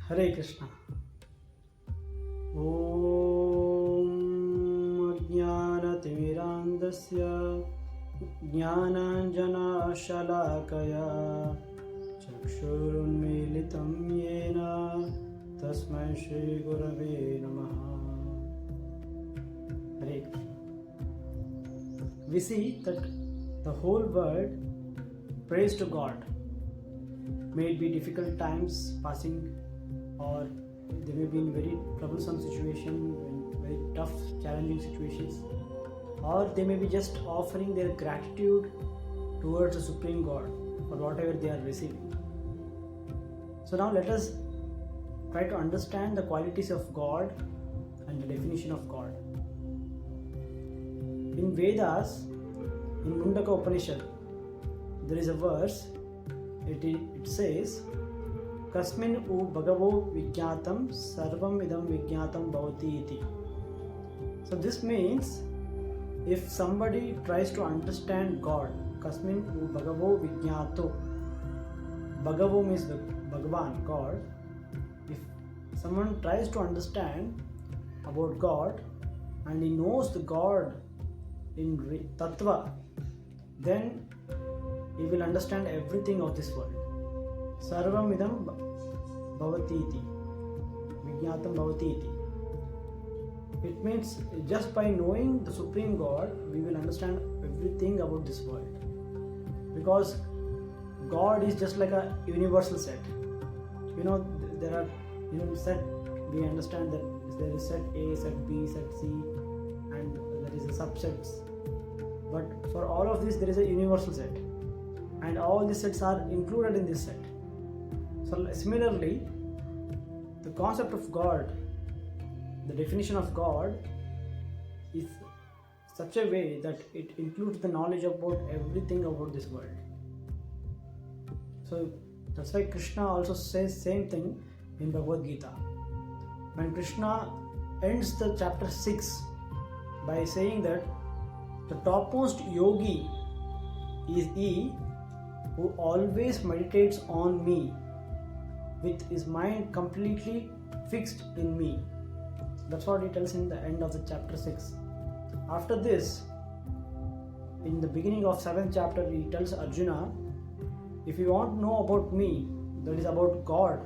Hare Krishna. Om Jnanatirandasya Jnananjana Shalakaya Chakshurunmilitam Yena Tasmai Shri Gurave Namaha. Hare Krishna. We see that the whole world prays to God. May it be difficult times passing, or they may be in very troublesome situation, very tough, challenging situations, or they may be just offering their gratitude towards the Supreme God for whatever they are receiving. So now let us try to understand the qualities of God and the definition of God. In Vedas, in Mundaka Upanishad, there is a verse, it says, Kasmin u Bhagavo Vijñātam Sarvam Idam Vijñātam Bhavati iti. So this means, if somebody tries to understand God, Kasmin u Bhagavo Vijñāto, Bhagavo means Bhagavan, God. If someone tries to understand about God and he knows the God in Tattva, then he will understand everything of this world. Sarvam idam bhavati iti, vijñātam bhavati iti. It means just by knowing the Supreme God, we will understand everything about this world. Because God is just like a universal set. There are set. We understand that there is set A, set B, set C, and there is a subsets. But for all of this, there is a universal set, and all these sets are included in this set. So similarly, the concept of God, the definition of God, is such a way that it includes the knowledge about everything about this world. So that's why Krishna also says same thing in Bhagavadgita. When Krishna ends the chapter 6 by saying that the topmost yogi is he who always meditates on me with his mind completely fixed in me. That's what he tells in the end of the chapter 6. After this, in the beginning of 7th chapter, he tells Arjuna, if you want to know about me, that is about God,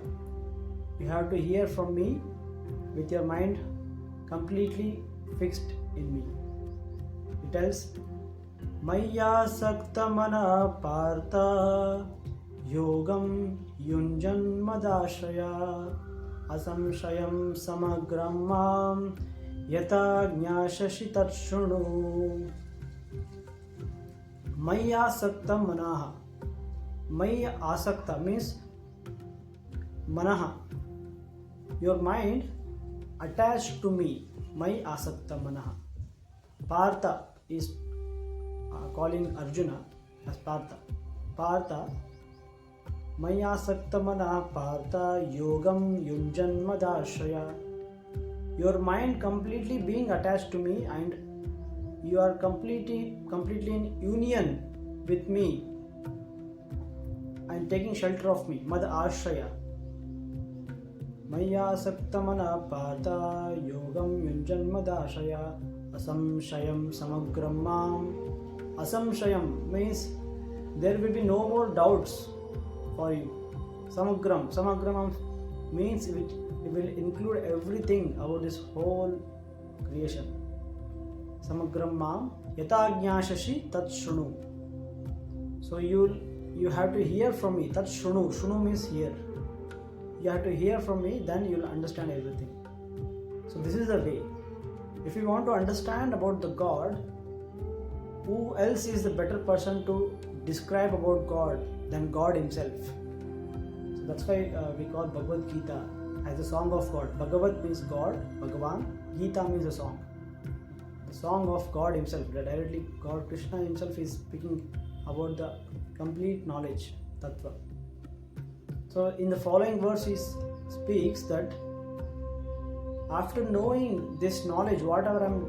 you have to hear from me with your mind completely fixed in me. He tells, Maya sakta mana partha yogam yunjan madashraya asamshayam samagram mam yata jnashashi tatshunu. Maya sakta manaha. Maya asakta means manaha, your mind attached to me. Maya asakta manaha. Partha is calling Arjuna as Partha. Partha, Maya sakta mana partha yogam yunjan madashraya. Your mind completely being attached to me, and you are completely in union with me and taking shelter of me. Mad ashraya. Maya sakta mana partha yogam yunjan madashraya asamshayam samagram mam. Asamshayam means there will be no more doubts for you. Samagram means it will include everything about this whole creation. Samagram mam yata jnashashi tat shrunu. So you have to hear from me. Tat shrunu. Shrunu means hear. You have to hear from me, then you will understand everything. So this is the way. If you want to understand about the God, who else is the better person to describe about God than God himself? So that's why we call Bhagavadgita as the song of God. Bhagavat means God, Bhagavan, Gita means a song. song of God himself. Directly God Krishna himself is speaking about the complete knowledge, tattva. So in the following verse he speaks that after knowing this knowledge, whatever I am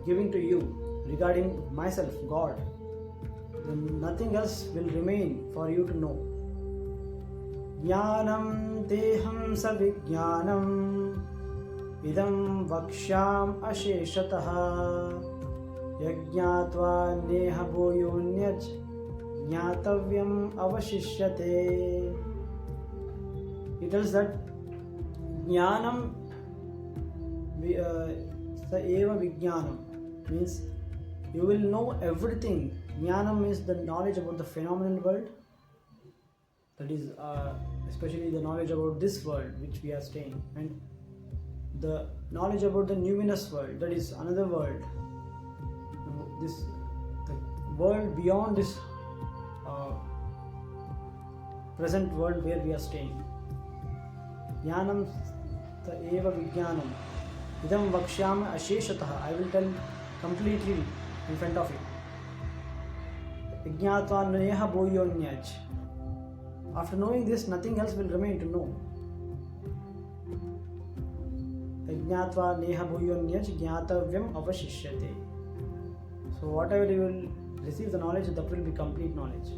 giving to you regarding myself, God, then nothing else will remain for you to know. Jnanam teham savijnanam idam vakshyam asheshataha yajñātvā neha bhūyōnyaj jñātavyam avashishyate. It tells that jnanam sa eva vijnanam means you will know everything. Jnanam means the knowledge about the phenomenal world, that is especially the knowledge about this world which we are staying, and the knowledge about the numinous world, that is another world, the world beyond this present world where we are staying. Jnanam ta eva vijnanam idam vakshyam asheshataha. I will tell completely in front of you. Yajñātvā neha bhūyōnyaj. After knowing this, nothing else will remain to know. Yajñātvā neha bhūyōnyaj jñātavyam avashishyate. So whatever you will receive the knowledge, that will be complete knowledge.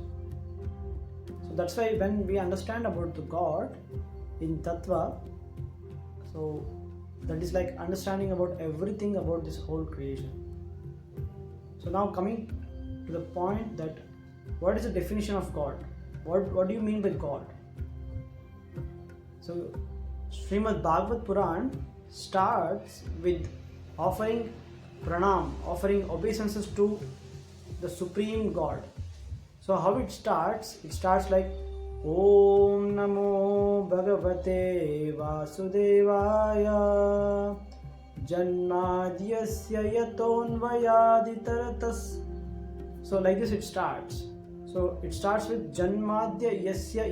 So that's why when we understand about the God in tattva, so that is like understanding about everything about this whole creation. So now coming to the point that what is the definition of God? What do you mean by God? So Srimad Bhagavad Puran starts with offering pranam, offering obeisances to the Supreme God. So how it starts? It starts like Om Namo Bhagavate Vasudevaya Janmadhyasya Yatonvayaditaratas. So like this it starts. So it starts with Janmadhya Yasya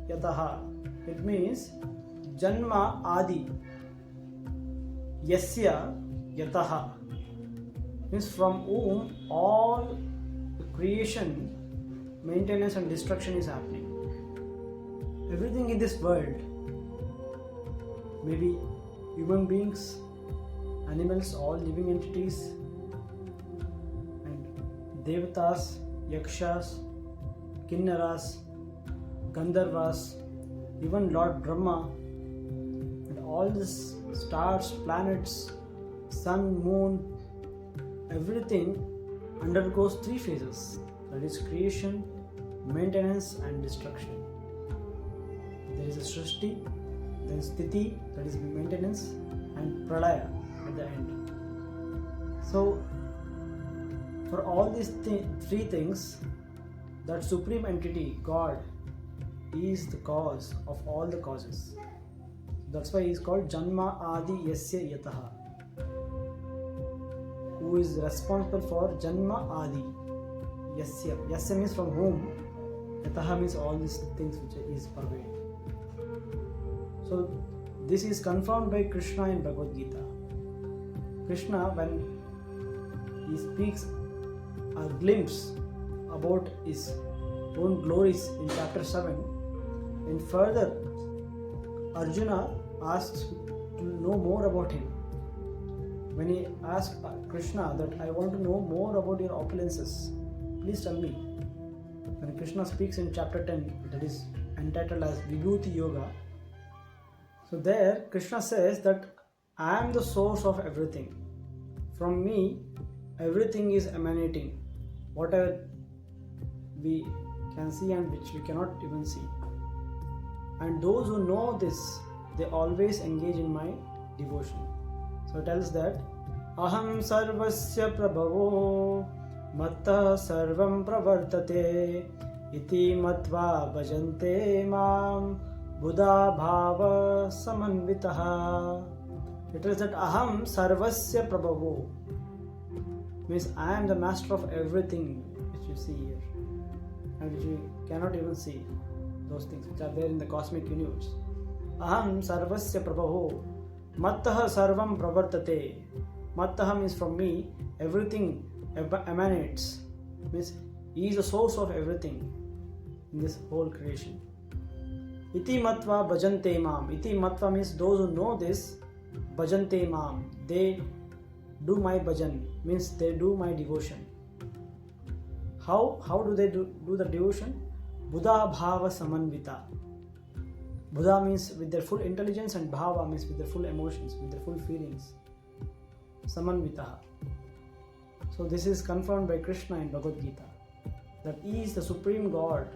Yataha. It means Janma Adi Yasya Yataha means from whom all creation, maintenance and destruction is happening. Everything in this world, maybe human beings, animals, all living entities, and devatas, yakshas, kinnaras, gandharvas, even Lord Brahma, and all these stars, planets, sun, moon, everything undergoes three phases, that is creation, maintenance and destruction. There is a Srishti, then Sthiti, that is maintenance, and Pralaya at the end. So for all these three things, that supreme entity, God, is the cause of all the causes. That's why he is called Janma Adi Yasya Yataha, who is responsible for Janma Adi Yasya. Yasya means from whom, Yataha means all these things which is pervaded. So this is confirmed by Krishna in Bhagavadgita. Krishna, when he speaks a glimpse about his own glories in chapter 7, and further Arjuna asks to know more about him. When he asked Krishna that I want to know more about your opulences, please tell me. When Krishna speaks in chapter 10, that is entitled as Vibhuti Yoga, so there Krishna says that I am the source of everything. From me, everything is emanating. Whatever we can see and which we cannot even see. And those who know this, they always engage in my devotion. So it tells that Aham sarvasya prabhavo matta sarvam pravartate iti matva bhajante mam buddha bhava samanvitaha. It tells that Aham sarvasya prabhavo means I am the master of everything which you see here and which you cannot even see, those things which are there in the cosmic universe. Aham sarvasya prabhavo mattah sarvam pravartate. Mattaha means from me, everything emanates. Means he is the source of everything in this whole creation. Iti matva bhajante mam. Iti matva means those who know this, bhajante mam. They do my bhajan, means they do my devotion. How do they do the devotion? Buddha bhava samanvita. Buddha means with their full intelligence, and bhava means with their full emotions, with their full feelings. Samanvita. So this is confirmed by Krishna in Bhagavadgita, that he is the supreme God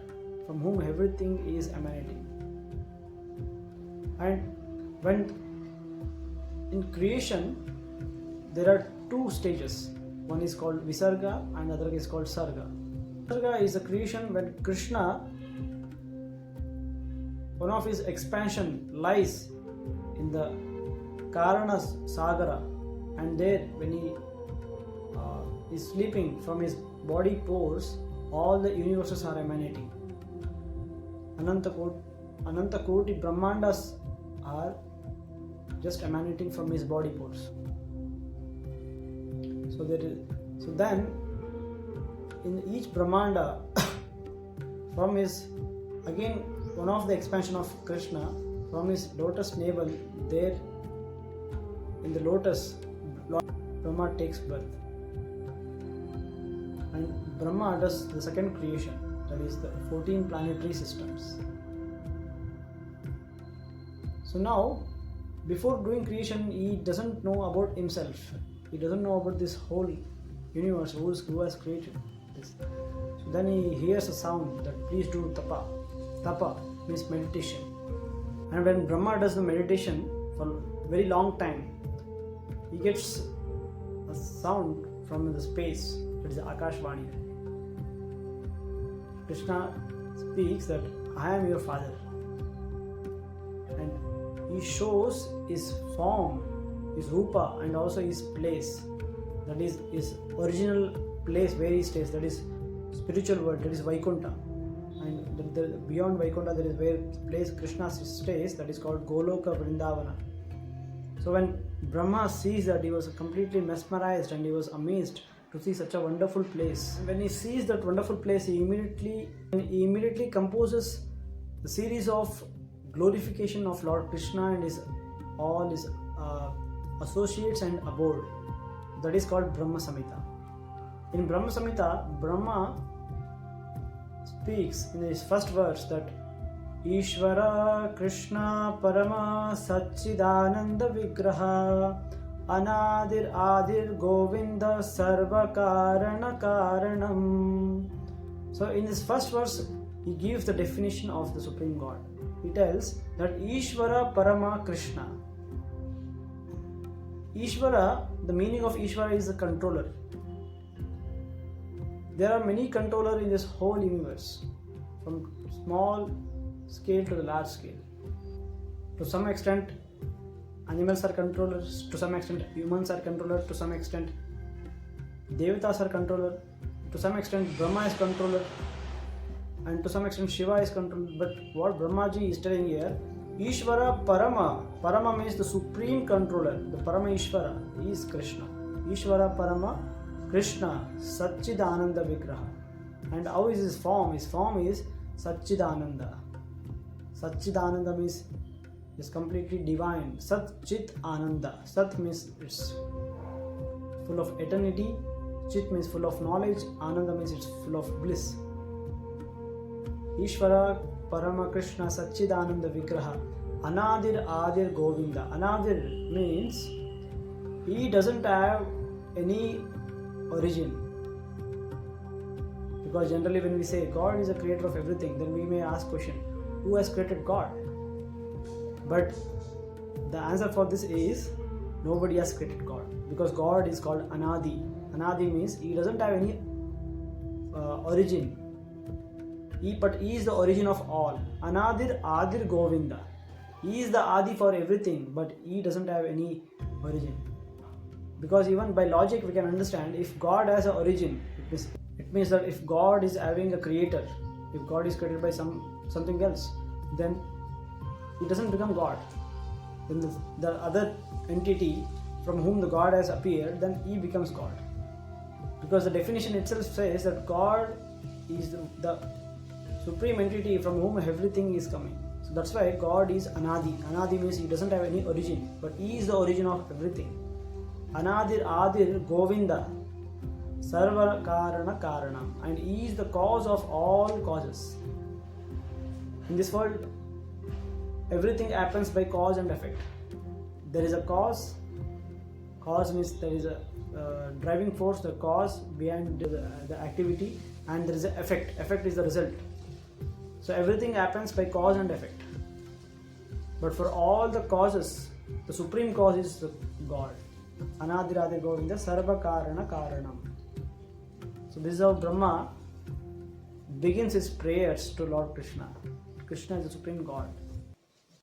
from whom everything is emanating. And when in creation there are two stages. One is called Visarga and other is called Sarga. Visarga is a creation when Krishna, one of his expansion lies in the Karana Sagara, and there when he is sleeping, from his body pores all the universes are emanating. Ananta Koti Brahmandas are just emanating from his body pores. So then in each Brahmanda from his, again one of the expansion of Krishna, from his lotus navel, there in the lotus Brahma takes birth, and Brahma does the second creation, that is the 14 planetary systems. So now, before doing creation, he doesn't know about himself. He doesn't know about this whole universe, who has created this. So then he hears a sound that please do tapa. Tapa means meditation. And when Brahma does the meditation for a very long time, he gets a sound from the space, that is the Akashvani. Krishna speaks that I am your father. And he shows his form, his rupa, and also his place, that is his original place where he stays, that is spiritual world, that is Vaikuntha. And beyond Vaikuntha there is where place Krishna stays, that is called Goloka Vrindavana. So when Brahma sees that, he was completely mesmerized and he was amazed to see such a wonderful place. When he sees that wonderful place, he immediately composes a series of glorification of Lord Krishna and all his associates and abode. That is called Brahma Samhita. In Brahma Samhita, Brahma speaks in his first verse that Ishvara Krishna Parama Satchidananda Vigraha Anadir Adir Govinda Sarva Karana Karanam. So in his first verse, he gives the definition of the Supreme God. He tells that Ishvara Parama Krishna. Ishvara, the meaning of Ishvara is a controller. There are many controllers in this whole universe, from small scale to the large scale. To some extent, animals are controllers, to some extent, humans are controllers, to some extent, Devatas are controllers, to some extent, Brahma is controller, and to some extent, Shiva is controller. But what Brahmaji is telling here, Ishvara Parama. Parama means the supreme controller. The Parama Ishvara is Krishna. Ishvara Parama Krishna Satchidananda Vigraha. And how is his form? His form is Satchidananda. Satchidananda means is completely divine. Sat Chit Ananda. Sat means it's full of eternity. Chit means full of knowledge. Ananda means it's full of bliss. Ishvara Parama Krishna Satchidananda Vigraha Anadir Adir Govinda. Anadir means he doesn't have any origin. Because generally when we say God is the creator of everything, then we may ask question, who has created God? But the answer for this is nobody has created God, because God is called Anadi. Anadi means he doesn't have any origin. But he is the origin of all. Anadir Adir Govinda. He is the Adi for everything, but he doesn't have any origin. Because even by logic we can understand, if God has an origin, it means that if God is having a creator, if God is created by something else, then he doesn't become God. Then the other entity from whom the God has appeared, then he becomes God. Because the definition itself says that God is the supreme entity from whom everything is coming. So that's why God is Anadi. Anadi means he doesn't have any origin, but he is the origin of everything. Anadir Adir Govinda Sarva Karana Karanam, and he is the cause of all causes. In this world, everything happens by cause and effect. There is a cause. Cause means there is a driving force, the cause behind the activity, and there is an effect. Effect is the result. So everything happens by cause and effect. But for all the causes, the supreme cause is God. Anadiradi Govinda Sarva Karana Karanam. So this is how Brahma begins his prayers to Lord Krishna. Krishna is the supreme God.